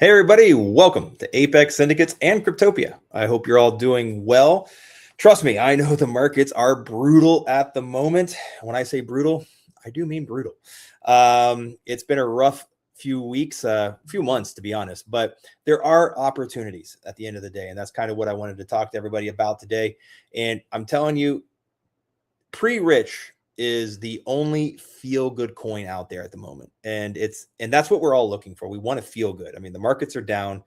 Hey, everybody, welcome to Apex Syndicates and Cryptopia. I hope you're all doing well. Trust me, I know the markets are brutal at the moment. When I say brutal, I do mean brutal. It's been a rough few weeks, few months, to be honest, but there are opportunities at the end of the day. And that's kind of what I wanted to talk to everybody about today. And I'm telling you, Pre-Rich is the only feel good coin out there at the moment. And that's what we're all looking for. We want to feel good. I mean, the markets are down.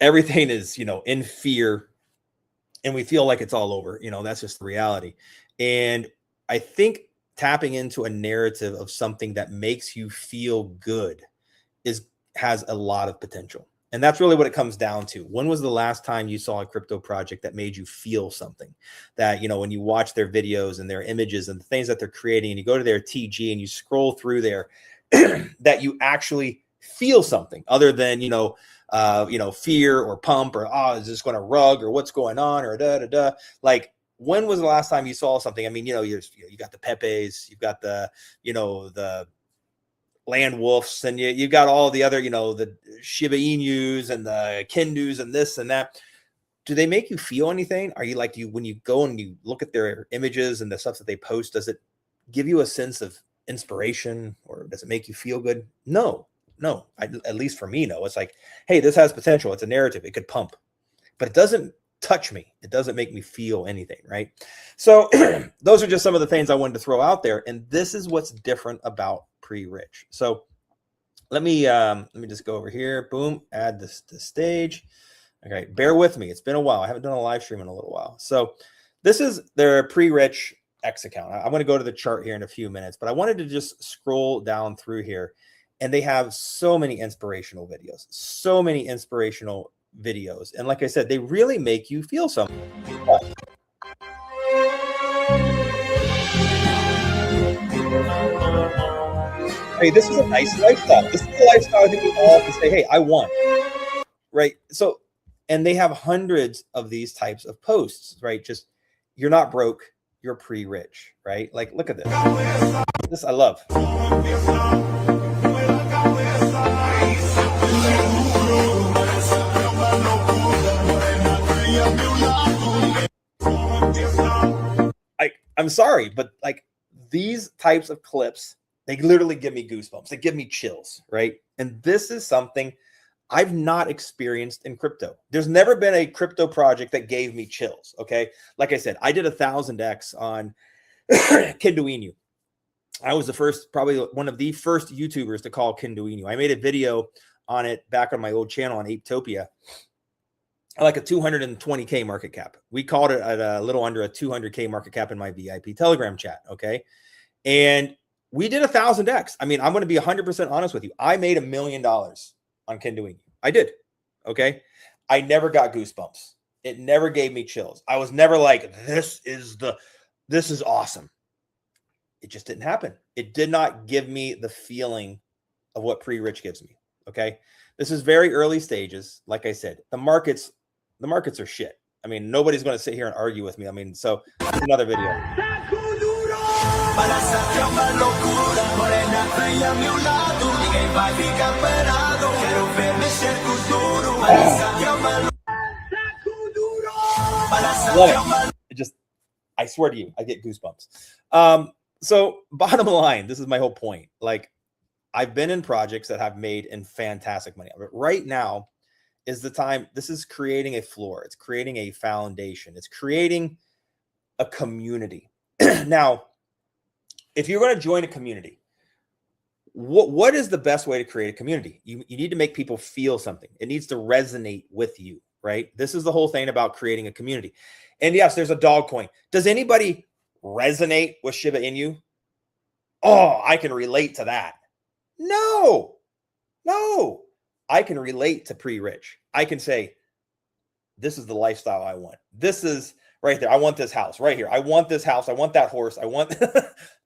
Everything is, in fear, and we feel like it's all over. That's just the reality. And I think tapping into a narrative of something that makes you feel good has a lot of potential. And that's really what it comes down to. When was the last time you saw a crypto project that made you feel something? That, when you watch their videos and their images and the things that they're creating, and you go to their TG and you scroll through there, that you actually feel something other than, fear or pump or, is this going to rug or what's going on or da. Like, when was the last time you saw something? I mean, you got the Pepes, you've got the Land Wolves, and you got all the other, the Shiba Inus and the Kindus and this and that. Do they make you feel anything? Are you like, when you go and you look at their images and the stuff that they post, does it give you a sense of inspiration, or does it make you feel good? No. At least for me, no. It's like, hey, this has potential. It's a narrative. It could pump, but it doesn't touch me. It doesn't make me feel anything, right? So those are just some of the things I wanted to throw out there. And this is what's different about Pre-Rich. So let me just go over here. Boom, add this to stage. Okay, bear with me. It's been a while. I haven't done a live stream in a little while. So this is their Pre-Rich X account. I'm going to go to the chart here in a few minutes, but I wanted to just scroll down through here. And they have so many inspirational videos, And like I said, they really make you feel something. Hey, this is a nice lifestyle. This is a lifestyle I think we all can say, hey, I want. Right? So, and they have hundreds of these types of posts, right? Just, you're not broke, you're pre-rich, right? Like, look at this. This I love. I'm sorry, but like, these types of clips, they literally give me goosebumps. They give me chills, right? And this is something I've not experienced in crypto. There's never been a crypto project that gave me chills, okay? Like I said, I did 1000x on Kindu Inu. I was probably one of the first YouTubers to call Kindu Inu. I made a video on it back on my old channel on Apetopia. Like a 220K market cap. We called it at a little under a 200K market cap in my VIP Telegram chat. Okay. And we did 1000x. I mean, I'm going to be 100% honest with you. I made $1 million on Kindu Inu. I did. Okay. I never got goosebumps. It never gave me chills. I was never like, this is awesome. It just didn't happen. It did not give me the feeling of what Pre-Rich gives me. Okay. This is very early stages. Like I said, the markets are shit. I mean, nobody's going to sit here and argue with me. I mean, so another video. Love it. I swear to you, I get goosebumps. So bottom line, this is my whole point. Like, I've been in projects that have made fantastic money, but right now is the time. This is creating a floor. It's creating a foundation. It's creating a community. Now, if you're going to join a community, what is the best way to create a community? You need to make people feel something. It needs to resonate with you, right? This is the whole thing about creating a community. And yes, there's a dog coin. Does anybody resonate with Shiba Inu? Oh, I can relate to that. No, I can relate to Pre-Rich. I can say, this is the lifestyle I want. This is right there. I want this house right here. I want this house. I want that horse. I want,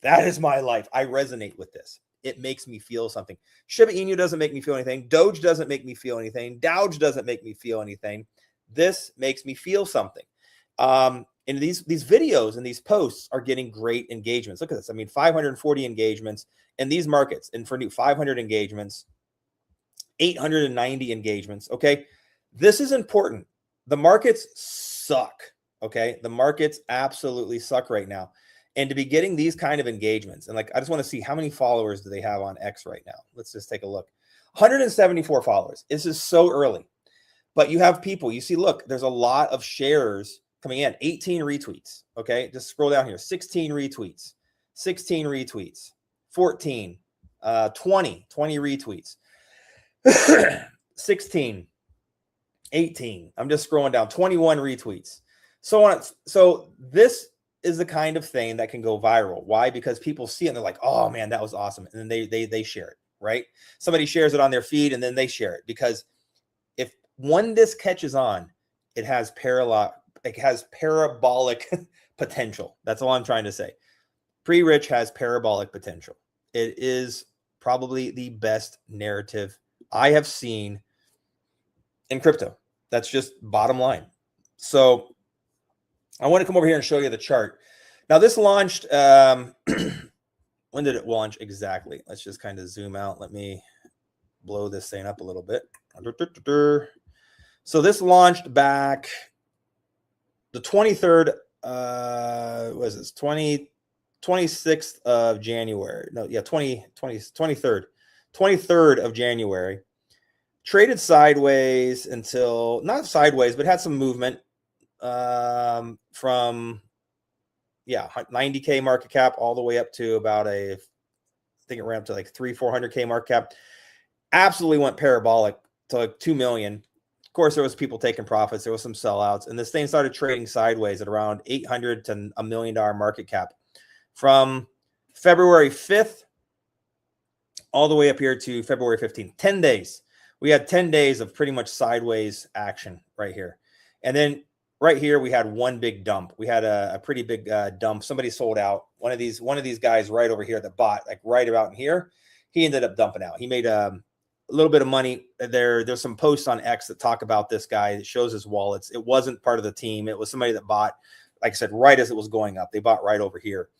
that is my life. I resonate with this. It makes me feel something. Shiba Inu doesn't make me feel anything. Doge doesn't make me feel anything. Doge doesn't make me feel anything. This makes me feel something. And these videos and these posts are getting great engagements. Look at this. I mean, 540 engagements in these markets, and for new 500 engagements. 890 engagements. Okay. This is important. The markets suck. Okay. The markets absolutely suck right now. And to be getting these kind of engagements, and like, I just want to see how many followers do they have on X right now. Let's just take a look. 174 followers. This is so early, but you have people, you see, look, there's a lot of shares coming in, 18 retweets. Okay. Just scroll down here, 16 retweets, 16 retweets, 14, 20 retweets, 16, 18. I'm just scrolling down, 21 retweets. So on. So this is the kind of thing that can go viral. Why? Because people see it and they're like, oh man, that was awesome. And then they share it, right? Somebody shares it on their feed and then they share it, because if when this catches on, it has parabolic potential. That's all I'm trying to say. Pre-Rich has parabolic potential. It is probably the best narrative I have seen in crypto. That's just bottom line. So I want to come over here and show you the chart. Now this launched, when did it launch exactly? Let's just kind of zoom out. Let me blow this thing up a little bit. So this launched back the 23rd, what is this? 26th of January. No, yeah, 23rd of January. Traded sideways until, not sideways, but had some movement from 90K market cap all the way up to about I think it ran up to like 400K market cap. Absolutely went parabolic to like 2 million. Of course, there was people taking profits. There was some sellouts, and this thing started trading sideways at around 800 to $1 million market cap from February 5th all the way up here to February 15th. 10 days. We had 10 days of pretty much sideways action right here. And then right here, we had one big dump. We had a pretty big dump. Somebody sold out. One of these guys right over here that bought, like right about in here, he ended up dumping out. He made a little bit of money. There's some posts on X that talk about this guy that shows his wallets. It wasn't part of the team. It was somebody that bought, like I said, right as it was going up. They bought right over here.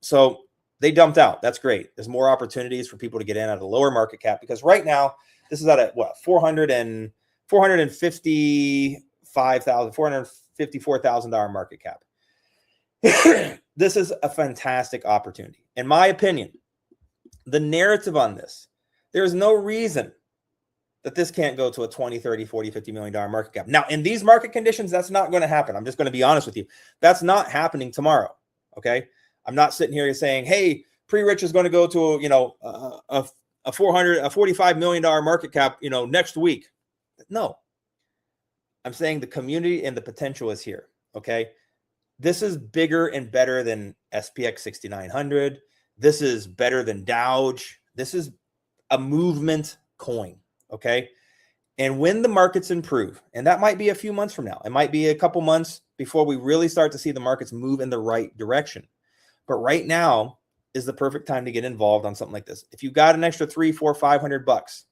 So they dumped out. That's great. There's more opportunities for people to get in at a lower market cap, because right now this is at a what, $454,000 market cap. This is a fantastic opportunity. In my opinion, the narrative on this, there's no reason that this can't go to a 20, 30, 40, $50 million market cap. Now, in these market conditions, that's not going to happen. I'm just going to be honest with you. That's not happening tomorrow. Okay. I'm not sitting here saying, hey, Pre-Rich is going to go to, a $45 million market cap, next week. No, I'm saying the community and the potential is here. Okay. This is bigger and better than SPX 6900. This is better than Doge. This is a movement coin. Okay. And when the markets improve, and that might be a few months from now, it might be a couple months before we really start to see the markets move in the right direction. But right now is the perfect time to get involved on something like this. If you got an extra $300, $400, $500,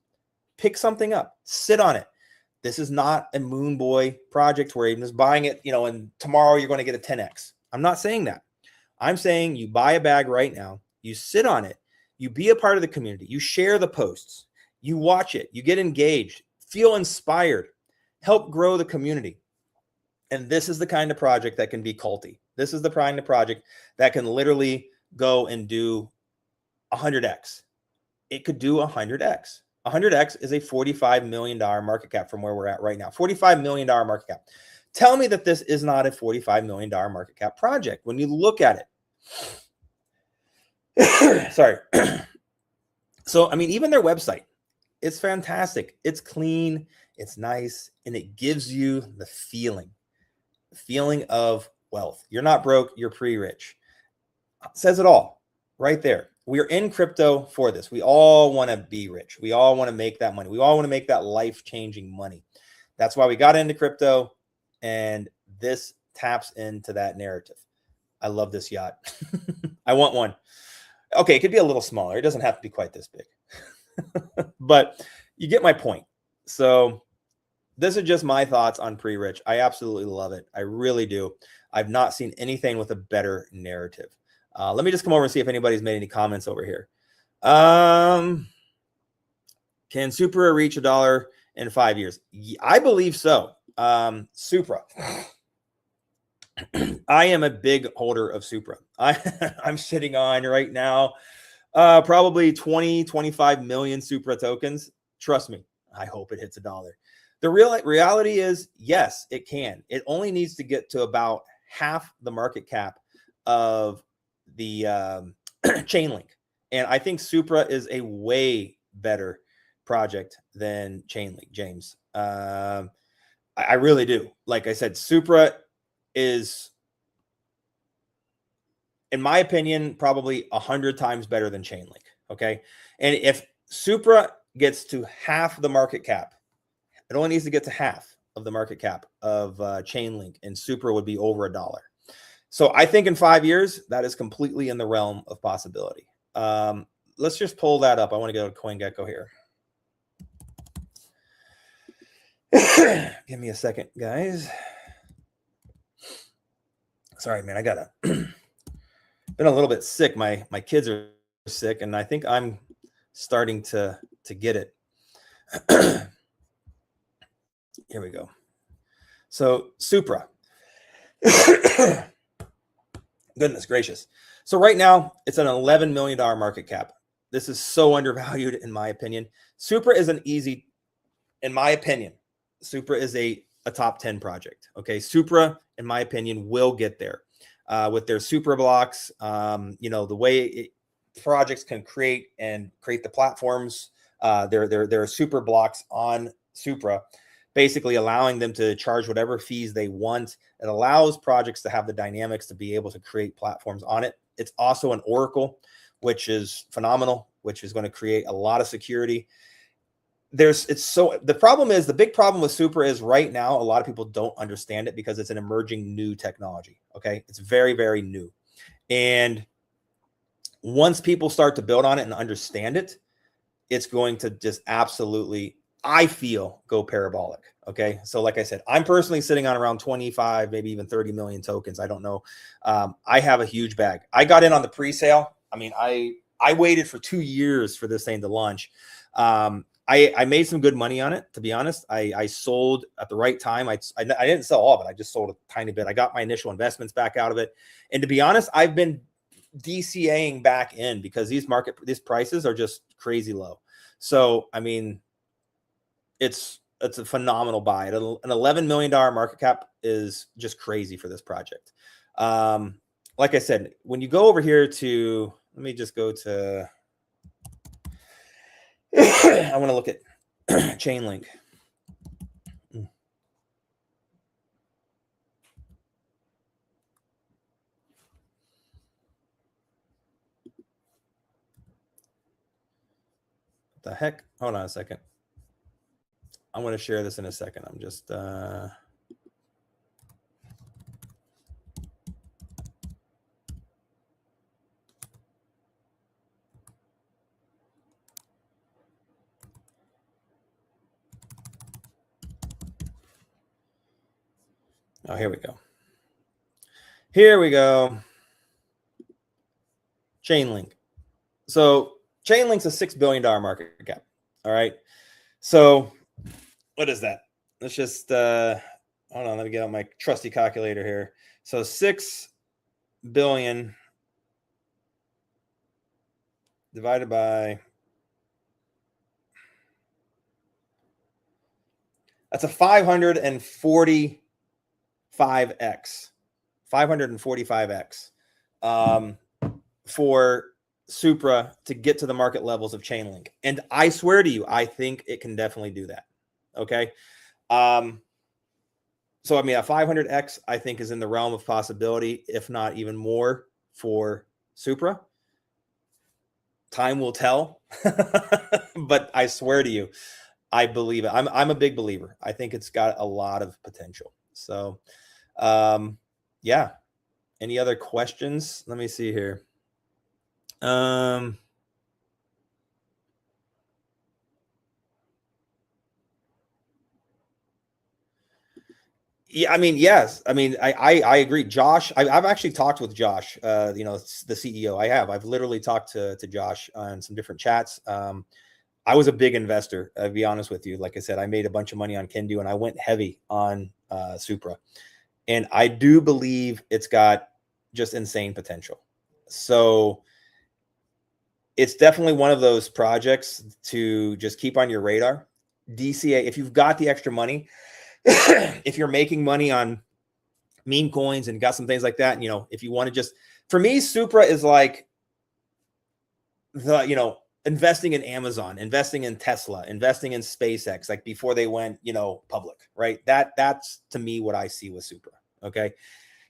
pick something up, sit on it. This is not a moon boy project where you're just buying it, and tomorrow you're going to get a 10X. I'm not saying that. I'm saying you buy a bag right now, you sit on it, you be a part of the community, you share the posts, you watch it, you get engaged, feel inspired, help grow the community. And this is the kind of project that can be culty. This is the kind of project that can literally go and do 100X. It could do 100X. 100X is a $45 million market cap from where we're at right now. $45 million market cap. Tell me that this is not a $45 million market cap project when you look at it. Sorry. So, I mean, even their website, it's fantastic. It's clean, it's nice, and it gives you the feeling of wealth. You're not broke, you're pre-rich. Says it all right there. We're in crypto for this. We all want to be rich. We all want to make that money. We all want to make that life-changing money. That's why we got into crypto, and this taps into that narrative. I love this yacht. I want one. Okay, it could be a little smaller. It doesn't have to be quite this big. But you get my point. So this is just my thoughts on pre-rich. I absolutely love it. I really do. I've not seen anything with a better narrative. Let me just come over and see if anybody's made any comments over here. Can Supra reach $1 in 5 years? I believe so. Supra. I am a big holder of Supra. I'm sitting on right now probably 20, 25 million Supra tokens. Trust me, I hope it hits $1. The reality is, yes, it can. It only needs to get to about half the market cap of the Chainlink. And I think Supra is a way better project than Chainlink, James. I really do. Like I said, Supra is, in my opinion, probably 100 times better than Chainlink. Okay. And if Supra gets to half the market cap, it only needs to get to half of the market cap of Chainlink, and Supra would be over $1. So I think in 5 years, that is completely in the realm of possibility. Let's just pull that up. I want to go to CoinGecko here. Give me a second, guys. Sorry, man. I got been a little bit sick. My kids are sick, and I think I'm starting to get it. Here we go. So Supra. Goodness gracious. So right now, it's an $11 million market cap. This is so undervalued, in my opinion. Supra is an easy, in my opinion, Supra is a top 10 project. Okay. Supra, in my opinion, will get there with their Supra blocks. The way projects can create the platforms. There are Supra blocks on Supra, basically allowing them to charge whatever fees they want. It allows projects to have the dynamics to be able to create platforms on it. It's also an Oracle, which is phenomenal, which is going to create a lot of security. The big problem with Supra is right now, a lot of people don't understand it because it's an emerging new technology. Okay. It's very, very new. And once people start to build on it and understand it, it's going to just absolutely, I feel, go parabolic. Okay. So like I said, I'm personally sitting on around 25, maybe even 30 million tokens. I don't know. I have a huge bag. I got in on the pre-sale. I mean, I waited for 2 years for this thing to launch. I made some good money on it, to be honest. I sold at the right time. I didn't sell all of it. I just sold a tiny bit. I got my initial investments back out of it. And to be honest, I've been DCAing back in because these prices are just crazy low. So, I mean, it's a phenomenal buy. An $11 million market cap is just crazy for this project. Like I said, when you go over here to, let me just go to, I want to look at Chainlink. What the heck? Hold on a second. I'm going to share this in a second. I'm just oh, here we go. Here we go. Chainlink. So Chainlink's a $6 billion market cap. All right. So what is that? Let's just hold on. Let me get out my trusty calculator here. So 6 billion divided by, that's a 545x. 545x for Supra to get to the market levels of Chainlink. And I swear to you, I think it can definitely do that. Okay. So, I mean, a 500x, I think, is in the realm of possibility, if not even more, for Supra. Time will tell, but I swear to you, I believe it. I'm a big believer. I think it's got a lot of potential. So, yeah. Any other questions? Let me see here. Yeah, I mean, yes. I mean, I agree. Josh, I've actually talked with Josh, the CEO. I've literally talked to Josh on some different chats. I was a big investor. I'll be honest with you. Like I said, I made a bunch of money on Kendu, and I went heavy on Supra. And I do believe it's got just insane potential. So it's definitely one of those projects to just keep on your radar. DCA, if you've got the extra money, if you're making money on meme coins and got some things like that, and, if you want to just, for me, Supra is like the, investing in Amazon, investing in Tesla, investing in SpaceX, like before they went, public, right? That's to me what I see with Supra. Okay.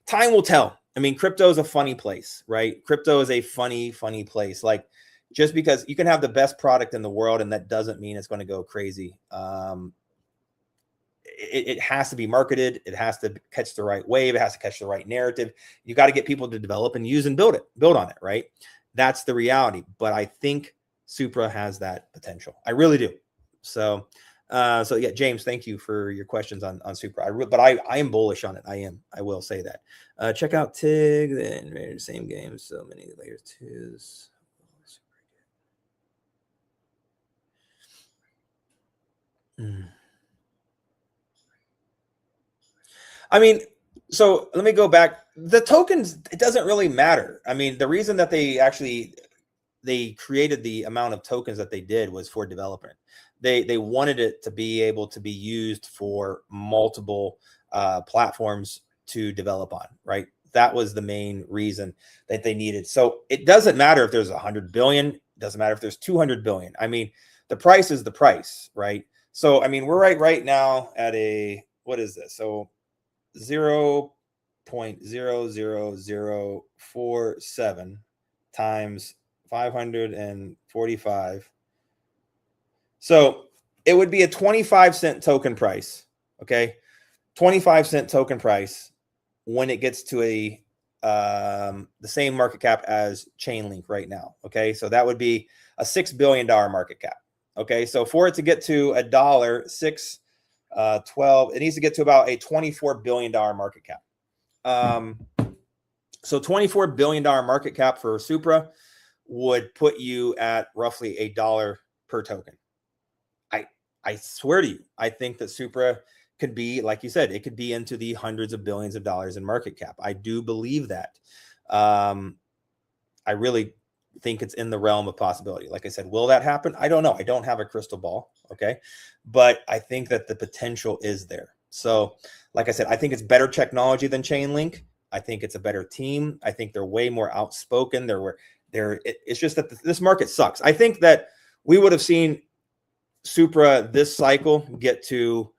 Time will tell. I mean, crypto is a funny place, right? Crypto is a funny place. Like, just because you can have the best product in the world, and that doesn't mean it's going to go crazy. It has to be marketed. It has to catch the right wave. It has to catch the right narrative. You got to get people to develop and use and build on it, right? That's the reality. But I think Supra has that potential. I really do. So yeah, James, thank you for your questions on Supra. But I am bullish on it. I will say that. Check out TIG, the same game, so many layers twos. I mean, so let me go back. The tokens, it doesn't really matter. I mean, the reason that they created the amount of tokens that they did was for development. They wanted it to be able to be used for multiple platforms to develop on, right? That was the main reason that they needed. So it doesn't matter if there's 100 billion, it doesn't matter if there's 200 billion. I mean, the price is the price, right? So, I mean, we're right now at what is this? So 0.00047 times 545. So it would be a 25-cent token price. Okay. 25-cent token price when it gets to the same market cap as Chainlink right now. Okay. So that would be a $6 billion market cap. Okay. So for it to get to $1.6 12, it needs to get to about a $24 billion market cap. So $24 billion market cap for Supra would put you at roughly $1 per token. I swear to you, I think that Supra could be, like you said, it could be into the hundreds of billions of dollars in market cap. I do believe that. I really think it's in the realm of possibility. Like I said, will that happen? I don't know. I don't have a crystal ball. Okay. But I think that the potential is there. So like I said, I think it's better technology than Chainlink. I think it's a better team. I think they're way more outspoken. It's just that this market sucks. I think that we would have seen Supra this cycle get to,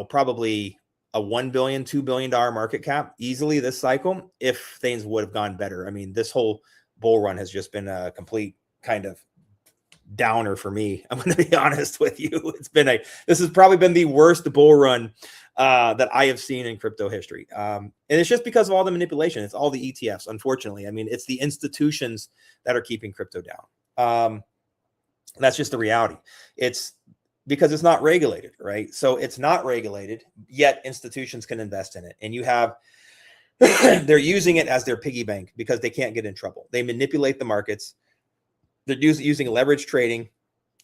probably a $1 billion, $2 billion market cap easily this cycle if things would have gone better. I mean, this whole bull run has just been a complete kind of downer for me. I'm going to be honest with you. This has probably been the worst bull run that I have seen in crypto history. And it's just because of all the manipulation. It's all the ETFs, unfortunately. I mean, it's the institutions that are keeping crypto down. That's just the reality. It's because it's not regulated, right? So it's not regulated, yet institutions can invest in it. And you have, they're using it as their piggy bank because they can't get in trouble. They manipulate the markets. They're using leverage trading,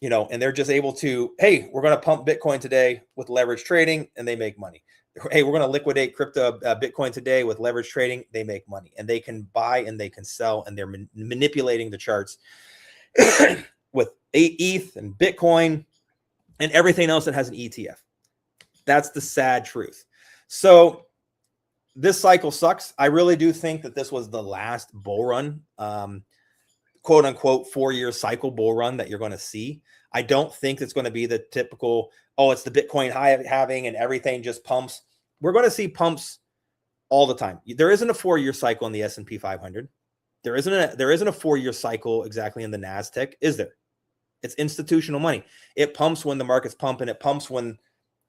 and they're just able to, hey, we're going to pump Bitcoin today with leverage trading, and they make money. Hey, we're going to liquidate crypto Bitcoin today with leverage trading. They make money, and they can buy and they can sell, and they're manipulating the charts with ETH and Bitcoin and everything else that has an ETF. That's the sad truth. So this cycle sucks. I really do think that this was the last bull run, quote unquote, 4-year cycle bull run that you're going to see. I don't think it's going to be the typical, it's the Bitcoin high having and everything just pumps. We're going to see pumps all the time. There isn't a 4-year cycle in the S&P 500. There isn't a 4-year cycle exactly in the NASDAQ, is there? It's institutional money. It pumps when the markets pump, and it pumps when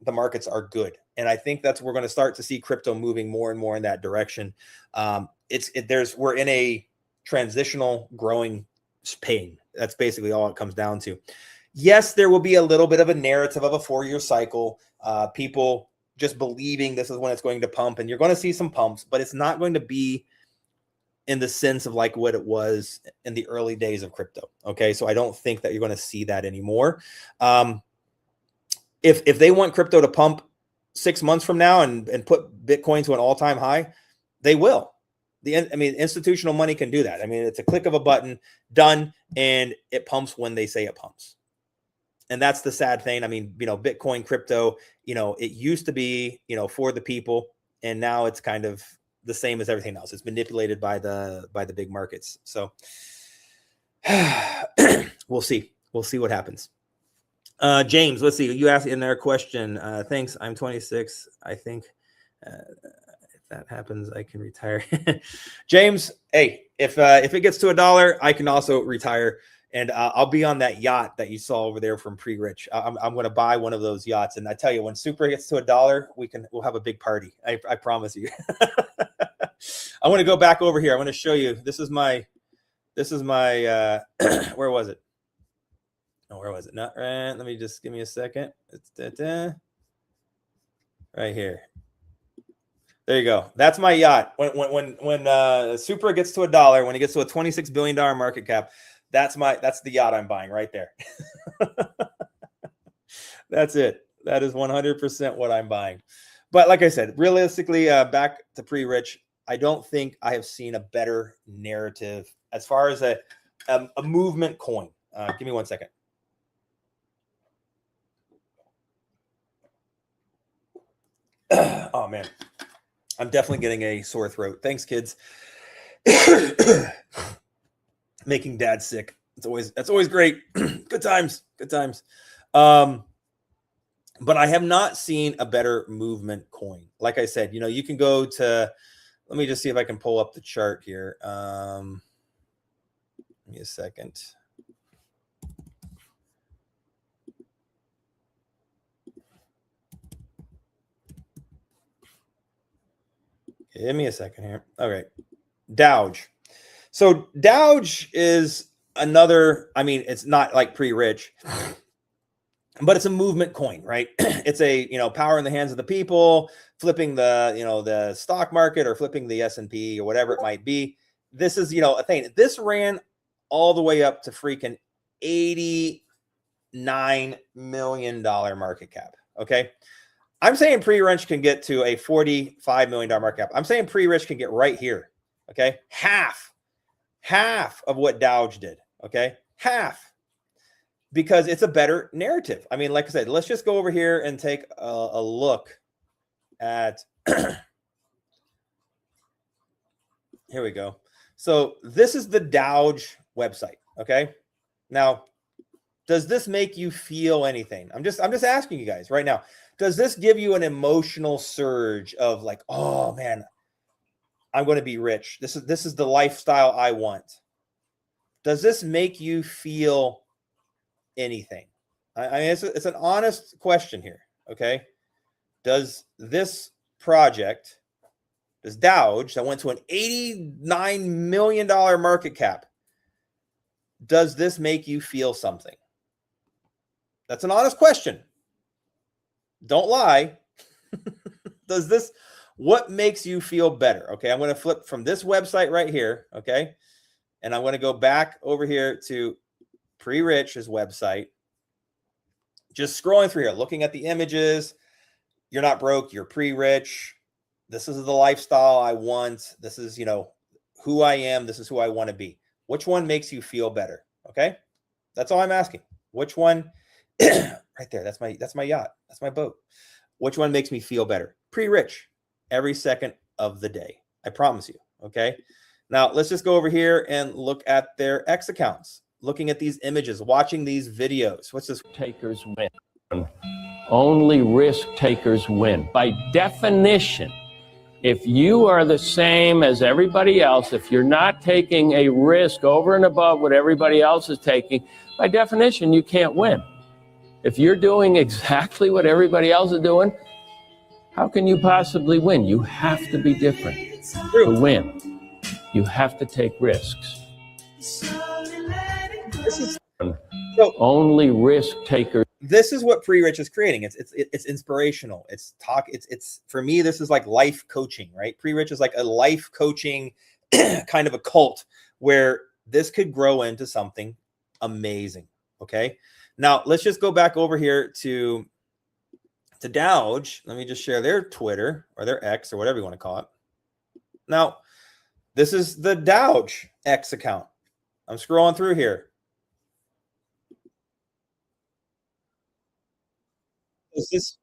the markets are good. And I think that's, we're going to start to see crypto moving more and more in that direction. We're in a transitional growing pain. That's basically all it comes down to. Yes, there will be a little bit of a narrative of a 4-year cycle. People just believing this is when it's going to pump, and you're going to see some pumps, but it's not going to be in the sense of like what it was in the early days of crypto. Okay. So I don't think that you're going to see that anymore. If they want crypto to pump 6 months from now and put Bitcoin to an all-time high, they will. Institutional money can do that. I mean, it's a click of a button, done, and it pumps when they say it pumps. And that's the sad thing. I mean, Bitcoin, crypto, it used to be, for the people, and now it's kind of the same as everything else. It's manipulated by the big markets. So we'll see what happens. James, let's see. You asked in there a question. Thanks. I'm 26. I think if that happens, I can retire. James, hey, if it gets to $1, I can also retire, and I'll be on that yacht that you saw over there from Pre-Rich. I'm going to buy one of those yachts, and I tell you, when Super gets to $1, we'll have a big party. I promise you. I want to go back over here. I want to show you. This is my. Where was it? Oh, where was it? Not right. Let me just give me a second. It's right here. There you go. That's my yacht. When Super gets to $1, when it gets to a $26 billion market cap, that's the yacht I'm buying right there. That's it. That is 100% what I'm buying. But like I said, realistically, back to Pre-Rich, I don't think I have seen a better narrative as far as a movement coin. Give me 1 second. Oh man, I'm definitely getting a sore throat. Thanks, kids. Making dad sick. That's always great. Good times. But I have not seen a better movement coin. Like I said, you can go to, let me just see if I can pull up the chart here. Give me a second. Give me a second here. Okay. Doge. So Doge is another, it's not like Pre-Rich, but it's a movement coin, right? It's a, power in the hands of the people, flipping the stock market or flipping the S&P or whatever it might be. This is, a thing. This ran all the way up to freaking $89 million market cap. Okay. I'm saying Pre-Rich can get to a $45 million market cap. I'm saying Pre-Rich can get right here. Okay. Half of what Doge did. Okay. Half. Because it's a better narrative. I mean, like I said, let's just go over here and take a look at, here we go. So this is the Doge website. Okay. Now, does this make you feel anything? I'm just asking you guys right now. Does this give you an emotional surge of like, oh man, I'm going to be rich. This is the lifestyle I want. Does this make you feel anything? I mean, it's an honest question here. Okay. Does this project, this Doge that went to an $89 million market cap, does this make you feel something? That's an honest question. Don't lie. What makes you feel better? Okay. I'm going to flip from this website right here. Okay. And I'm going to go back over here to Pre-Rich's website. Just scrolling through here, looking at the images. You're not broke. You're Pre-Rich. This is the lifestyle I want. This is, who I am. This is who I want to be. Which one makes you feel better? Okay. That's all I'm asking. Which one? Right there. That's my yacht. That's my boat. Which one makes me feel better? Pre-Rich every second of the day. I promise you. Okay. Now let's just go over here and look at their X accounts, looking at these images, watching these videos. What's this? Takers win. Only risk takers win. By definition, if you are the same as everybody else, if you're not taking a risk over and above what everybody else is taking, by definition, you can't win. If you're doing exactly what everybody else is doing, how can you possibly win? You have to be different to win. You have to take risks. This is only risk takers. This is what Pre-Rich is creating. It's inspirational. It's for me, this is like life coaching, right? Pre-Rich is like a life coaching kind of a cult where this could grow into something amazing. Okay. Now let's just go back over here to Dowge. Let me just share their Twitter or their X or whatever you want to call it. Now, this is the Dowge X account. I'm scrolling through here. Is this?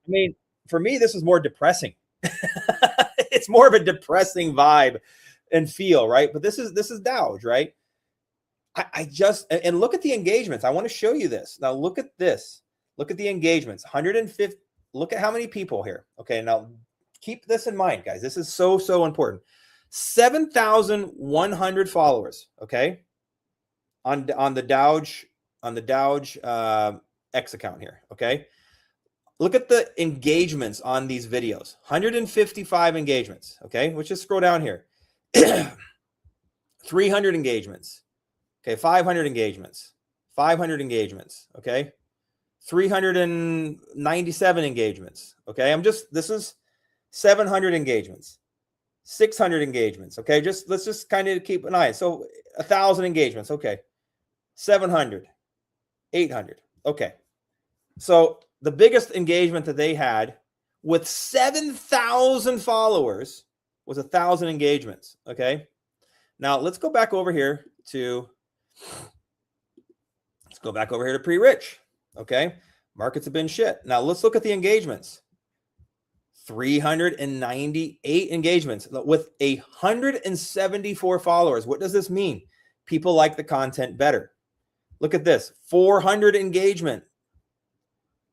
I mean, for me, this is more depressing. It's more of a depressing vibe and feel, right? But this is Dowge, right? I just and look at the engagements. I want to show you this. Now look at this. Look at the engagements. 150. Look at how many people here. Okay, now keep this in mind, guys. This is so important. 7,100 followers. Okay, on the Dowge X account here. Okay, look at the engagements on these videos. 155 engagements. Okay, let's just scroll down here. 300 engagements. Okay, 500 engagements. 500 engagements. Okay, 397 engagements. Okay, this is 700 engagements, 600 engagements. Okay, let's just kind of keep an eye. So 1,000 engagements. Okay, 700, 800. Okay, so the biggest engagement that they had with 7,000 followers was 1,000 engagements. Okay, now let's go back over here to Pre-Rich. Okay, markets have been shit. Now let's look at the engagements. 398 engagements with 174 followers. What does this mean? People like the content better. Look at this. 400 engagement.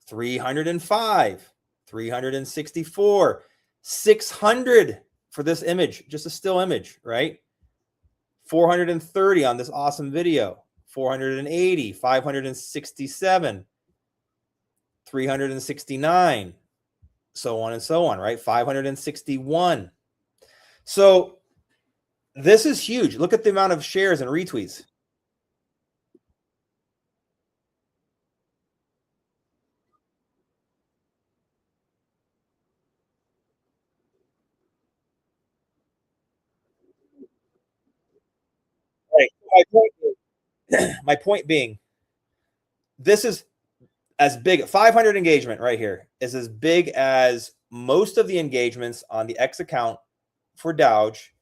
305, 364, 600 for this image, just a still image, right? 430 on this awesome video. 480, 567, 369, so on and so on, right? 561. So this is huge. Look at the amount of shares and retweets. Right. My point being, this is as big. 500 engagement right here is as big as most of the engagements on the X account for Dowge.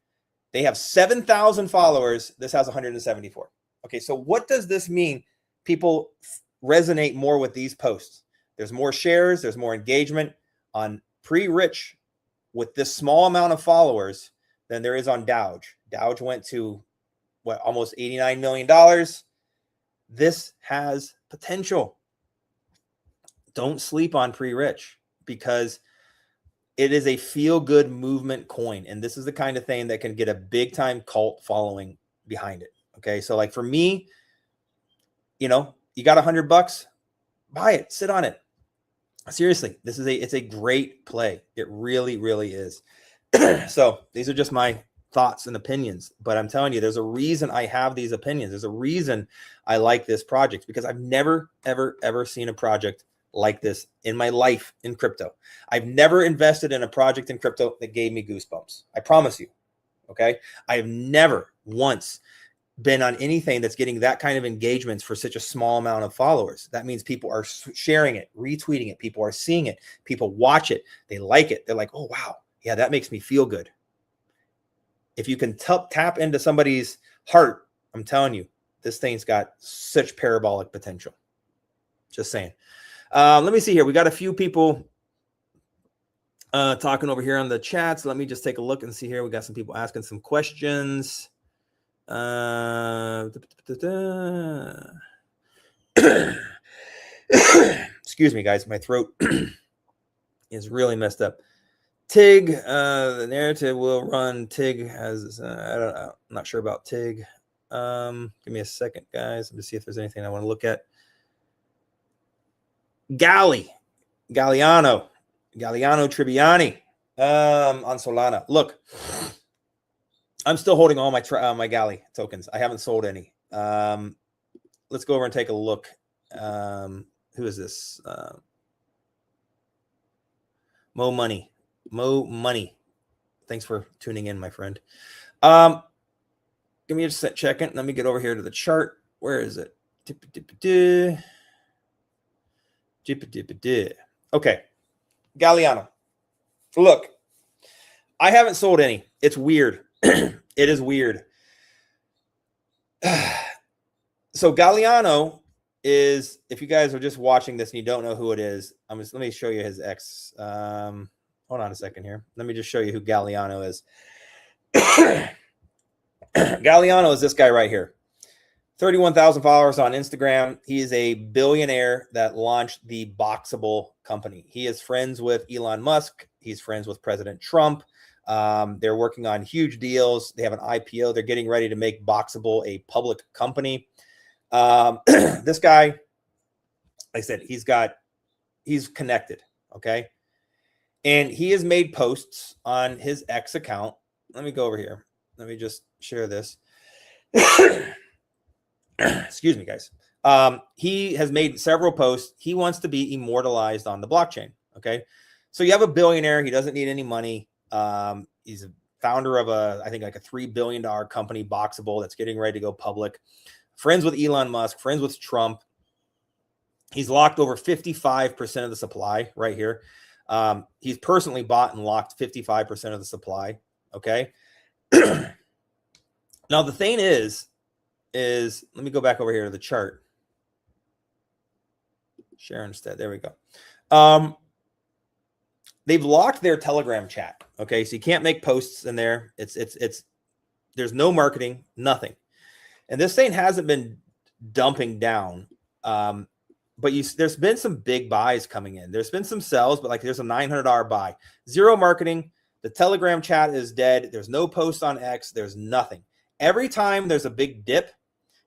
They have 7,000 followers. This has 174. Okay, so what does this mean? People resonate more with these posts. There's more shares. There's more engagement on Pre-Rich with this small amount of followers than there is on Dowge. Dowge went to what, almost $89 million. This has potential. Don't sleep on Pre-Rich because it is a feel-good movement coin. And this is the kind of thing that can get a big-time cult following behind it. Okay, so like for me, you know, you got $100, buy it, sit on it. Seriously, it's a great play. It really, really is. So these are just my thoughts and opinions, but I'm telling you, there's a reason I have these opinions. There's a reason I like this project, because I've never, ever seen a project like this in my life in crypto. I've never invested in a project in crypto that gave me goosebumps. I promise you. Okay. I've never once been on anything that's getting that kind of engagements for such a small amount of followers. That means people are sharing it, retweeting it. People are seeing it. People watch it. They like it. They're like, oh, wow. Yeah, that makes me feel good. If you can tap into somebody's heart, I'm telling you, this thing's got such parabolic potential. Just saying. Let me see here. We got a few people talking over here on the chat. So let me just take a look and see here. We got some people asking some questions. Excuse me, guys. My throat is really messed up. TIG, the narrative will run. TIG has, I'm not sure about TIG. Give me a second, guys. Let me see if there's anything I want to look at. Galliano Tribbiani on Solana. Look, I'm still holding all my my Galley tokens. I haven't sold any. Let's go over and take a look. Who is this? Mo Money. Thanks for tuning in, my friend. Give me just a second. Let me get over here to the chart. Where is it? Okay. Galliano. Look, I haven't sold any. It's weird. It is weird. So Galliano is, if you guys are just watching this and you don't know who it is, let me show you his X. Hold on a second here. Let me just show you who Galliano is. Galliano is this guy right here. 31,000 followers on Instagram. He is a billionaire that launched the Boxable company. He is friends with Elon Musk. He's friends with President Trump. They're working on huge deals. They have an IPO. They're getting ready to make Boxable a public company. This guy, like I said, he's connected. Okay. And he has made posts on his X account. Let me go over here. Let me just share this. Excuse me, guys. He has made several posts. He wants to be immortalized on the blockchain. Okay. So you have a billionaire. He doesn't need any money. He's a founder of I think like a $3 billion company, Boxable, that's getting ready to go public. Friends with Elon Musk, friends with Trump. He's locked over 55% of the supply right here. He's personally bought and locked 55% of the supply. Okay. Now the thing is let me go back over here to the chart. Share instead. There we go. They've locked their Telegram chat. Okay. So you can't make posts in there. There's no marketing, nothing. And this thing hasn't been dumping down. But there's been some big buys coming in. There's been some sells, but like there's a $900 buy. Zero marketing. The Telegram chat is dead. There's no post on X. There's nothing. Every time there's a big dip,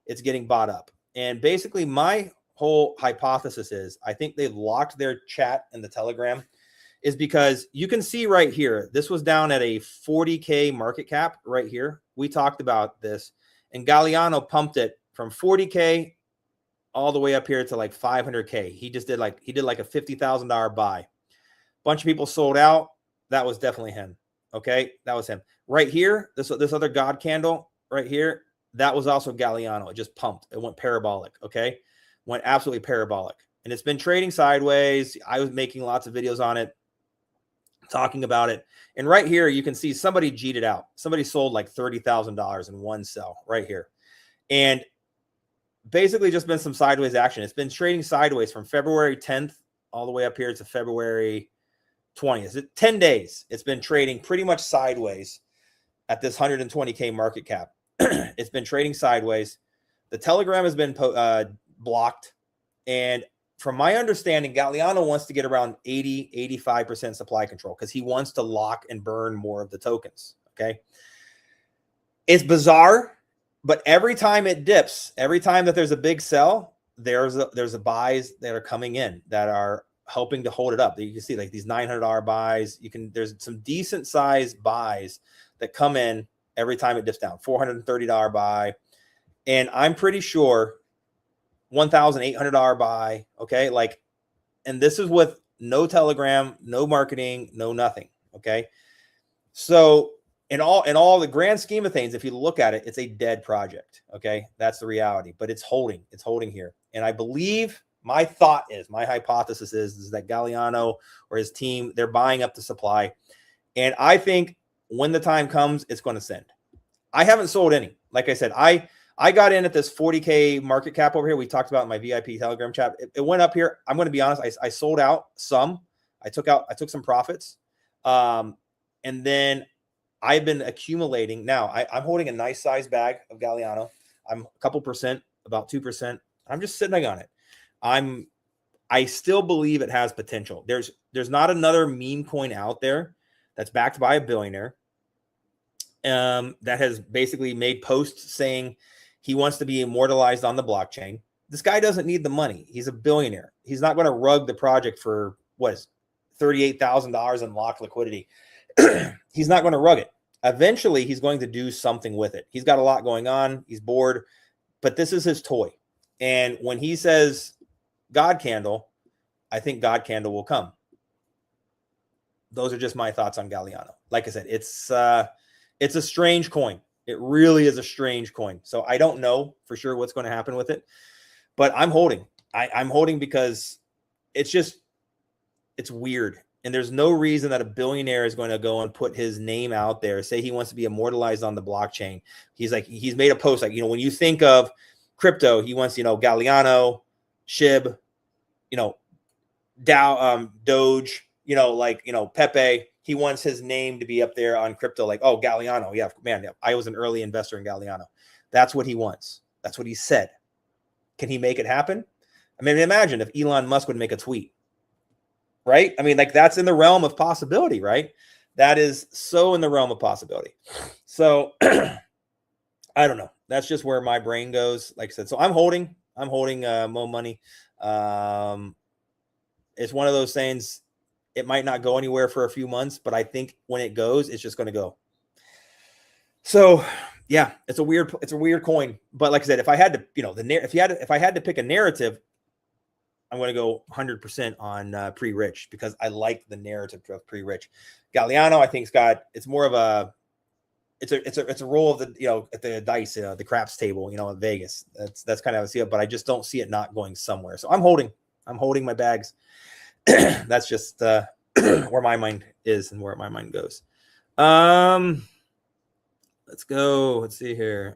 it's getting bought up. And basically my whole hypothesis is I think they've locked their chat in the Telegram is because you can see right here, this was down at a 40K market cap right here. We talked about this, and Galliano pumped it from 40K all the way up here to like 500K. He did like a $50,000 buy. Bunch of people sold out. That was definitely him. Okay. That was him right here. This other God candle right here. That was also Galliano. It just pumped. It went parabolic. Okay. Went absolutely parabolic. And it's been trading sideways. I was making lots of videos on it, talking about it. And right here, you can see somebody G'd it out. Somebody sold like $30,000 in one sell right here. And basically just been some sideways action. It's been trading sideways from February 10th all the way up here to February 20th. 10 days. It's been trading pretty much sideways at this 120K market cap. It's been trading sideways. The Telegram has been blocked. And from my understanding, Galliano wants to get around 85% supply control because he wants to lock and burn more of the tokens. Okay. It's bizarre, but every time it dips, every time that there's a big sell, there's a buys that are coming in that are helping to hold it up. You can see like these $900 buys. There's some decent sized buys that come in every time it dips down. $430 buy. And I'm pretty sure $1,800 buy. Okay. Like, and this is with no Telegram, no marketing, no nothing. Okay. So in all the grand scheme of things, if you look at it, it's a dead project. Okay. That's the reality, but it's holding here. And I believe my hypothesis is that Galliano or his team, they're buying up the supply. And I think when the time comes, it's going to send. I haven't sold any. Like I said, I got in at this 40K market cap over here. We talked about in my VIP Telegram chat. It went up here. I'm going to be honest. I sold out some. I took some profits. And then I've been accumulating. Now I'm holding a nice size bag of Galliano. I'm a couple percent, about 2%. I'm just sitting on it. I still believe it has potential. There's not another meme coin out there that's backed by a billionaire that has basically made posts saying he wants to be immortalized on the blockchain. This guy doesn't need the money. He's a billionaire. He's not going to rug the project for what is $38,000 in locked liquidity. He's not going to rug it. Eventually, he's going to do something with it. He's got a lot going on. He's bored, but this is his toy. And when he says God Candle, I think God Candle will come. Those are just my thoughts on Galliano. Like I said, it's a strange coin. It really is a strange coin. So I don't know for sure what's going to happen with it, but I'm holding. I'm holding because it's weird. And there's no reason that a billionaire is going to go and put his name out there, say he wants to be immortalized on the blockchain. He's made a post like, when you think of crypto, he wants, Galliano, SHIB, Doge, Pepe. He wants his name to be up there on crypto, like, oh, Galliano. Yeah, man, I was an early investor in Galliano. That's what he wants. That's what he said. Can he make it happen? I mean, imagine if Elon Musk would make a tweet, right? I mean, that's in the realm of possibility, right? That is so in the realm of possibility. So I don't know. That's just where my brain goes. Like I said, so I'm holding Mo money. It's one of those things. It might not go anywhere for a few months, but I think when it goes, it's just going to go. So yeah, it's a weird coin. But like I said, if I had to, if I had to pick a narrative, I'm going to go 100% on Pre-Rich because I like the narrative of Pre-Rich. Galliano, I think it's more of a, it's a roll of the, at the dice, the craps table, in Vegas. That's kind of how I see it, but I just don't see it not going somewhere. So I'm holding my bags. That's just where my mind is and where my mind goes. Let's go. Let's see here.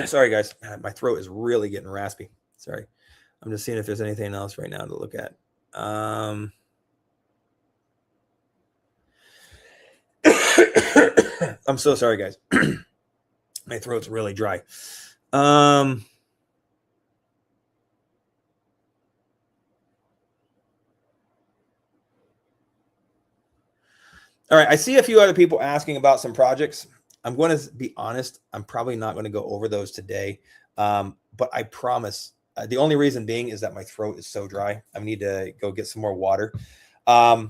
Sorry, guys. My throat is really getting raspy. Sorry. I'm just seeing if there's anything else right now to look at. I'm so sorry, guys. My throat's really dry. All right, I see a few other people asking about some projects. I'm going to be honest. I'm probably not going to go over those today, but I promise. The only reason being is that my throat is so dry. I need to go get some more water. I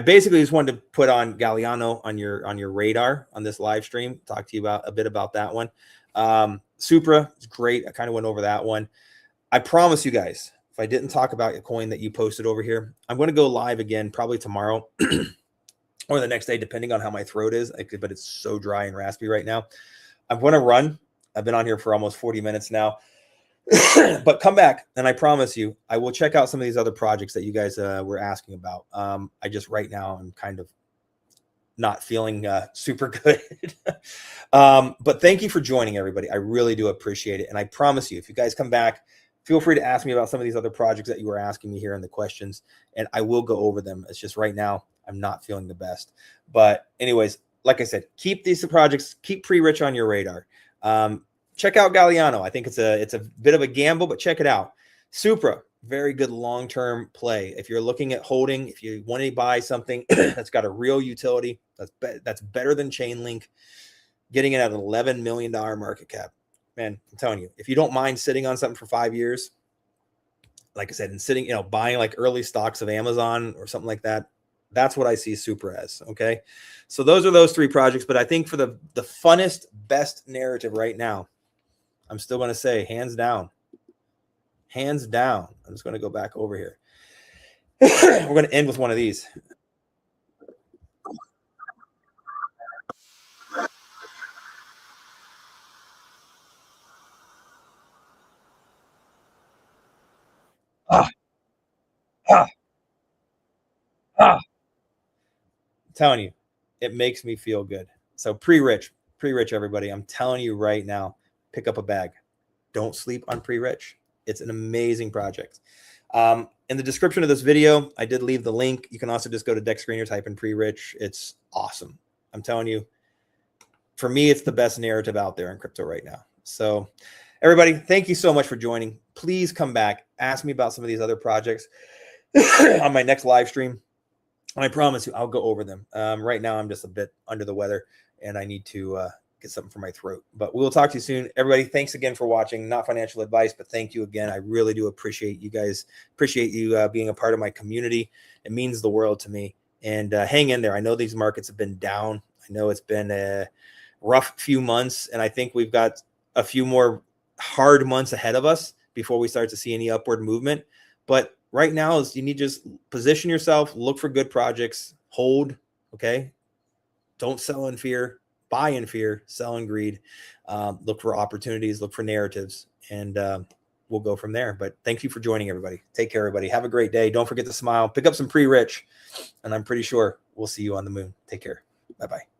basically just wanted to put on Galliano on your radar on this live stream. Talk to you a bit about that one. Supra is great. I kind of went over that one. I promise you guys, if I didn't talk about a coin that you posted over here, I'm going to go live again probably tomorrow. Or the next day, depending on how my throat is. But it's so dry and raspy right now. I'm going to run. I've been on here for almost 40 minutes now. But come back, and I promise you, I will check out some of these other projects that you guys were asking about. I just right now I'm kind of not feeling super good. But thank you for joining, everybody. I really do appreciate it. And I promise you, if you guys come back, feel free to ask me about some of these other projects that you were asking me here in the questions, and I will go over them. It's just right now I'm not feeling the best. But anyways, like I said, keep these projects, keep Pre-Rich on your radar. Check out Galliano. I think it's a bit of a gamble, but check it out. Supra, very good long-term play. If you're looking at holding, if you want to buy something that's got a real utility, that's better than Chainlink, getting it at an $11 million market cap. Man, I'm telling you, if you don't mind sitting on something for 5 years, like I said, and sitting, buying like early stocks of Amazon or something like that, that's what I see Supra as. Okay. So those are those three projects. But I think for the funnest, best narrative right now, I'm still going to say hands down. Hands down. I'm just going to go back over here. We're going to end with one of these. I'm telling you, it makes me feel good. So Pre-Rich, everybody. I'm telling you right now, pick up a bag. Don't sleep on Pre-Rich. It's an amazing project. In the description of this video, I did leave the link. You can also just go to Deck Screener, type in Pre-Rich. It's awesome. I'm telling you, for me, it's the best narrative out there in crypto right now. So everybody, thank you so much for joining. Please come back. Ask me about some of these other projects on my next live stream. And I promise you, I'll go over them. Right now, I'm just a bit under the weather, and I need to get something for my throat. But we'll talk to you soon. Everybody, thanks again for watching. Not financial advice, but thank you again. I really do appreciate you guys. Appreciate you being a part of my community. It means the world to me. And hang in there. I know these markets have been down. I know it's been a rough few months, and I think we've got a few more hard months ahead of us before we start to see any upward movement. But right now is you need to just position yourself, look for good projects, hold, okay? Don't sell in fear, buy in fear, sell in greed. Look for opportunities, look for narratives, and we'll go from there. But thank you for joining, everybody. Take care, everybody. Have a great day. Don't forget to smile. Pick up some pre-rich, and I'm pretty sure we'll see you on the moon. Take care. Bye-bye.